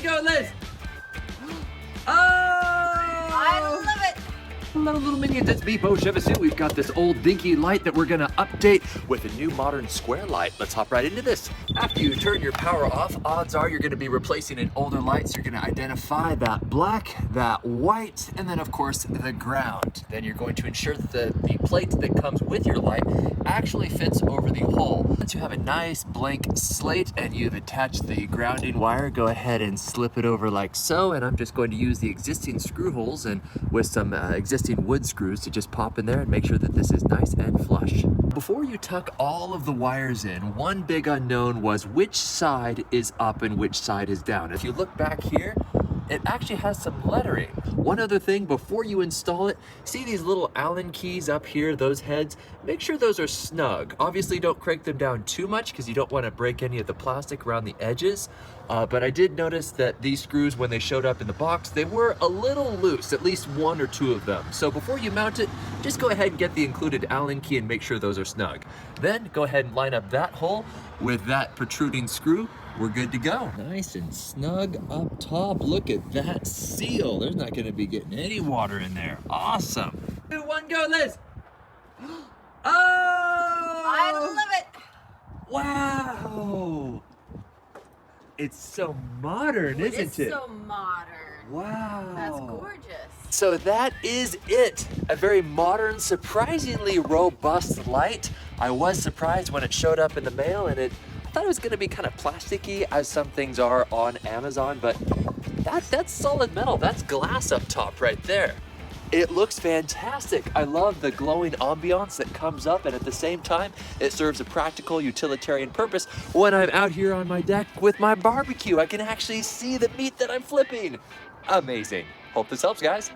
go, Liz. Oh! I love it. Hello, little minions, it's me, Beau. We've got this old dinky light that we're gonna update with a new modern square light. Let's hop right into this. After you turn your power off, odds are you're gonna be replacing an older light, so you're gonna identify that black, that white, and then of course the ground. Then you're going to ensure that the plate that comes with your light actually fits over the hole. Once you have a nice blank slate and you've attached the grounding wire, go ahead and slip it over like so, and I'm just going to use the existing screw holes and with some existing wood screws to just pop in there and make sure that this is nice and flush. Before you tuck all of the wires in, one big unknown was which side is up and which side is down. If you look back here, it actually has some lettering. One other thing, before you install it, see these little Allen keys up here, those heads? Make sure those are snug. Obviously don't crank them down too much because you don't want to break any of the plastic around the edges. But I did notice that these screws, when they showed up in the box, they were a little loose, at least one or two of them. So before you mount it, just go ahead and get the included Allen key and make sure those are snug. Then go ahead and line up that hole with that protruding screw. We're good to go. Nice and snug up top. Look at that seal. There's not gonna be getting any water in there. Awesome. 2, 1, go, Liz. Oh! I love it. Wow. It's so modern, isn't it? It's so modern. Wow. That's gorgeous. So that is it. A very modern, surprisingly robust light. I was surprised when it showed up in the mail, and I thought it was gonna be kind of plasticky, as some things are on Amazon, but that's solid metal. That's glass up top right there. It looks fantastic. I love the glowing ambiance that comes up, and at the same time, it serves a practical utilitarian purpose when I'm out here on my deck with my barbecue. I can actually see the meat that I'm flipping. Amazing. Hope this helps, guys.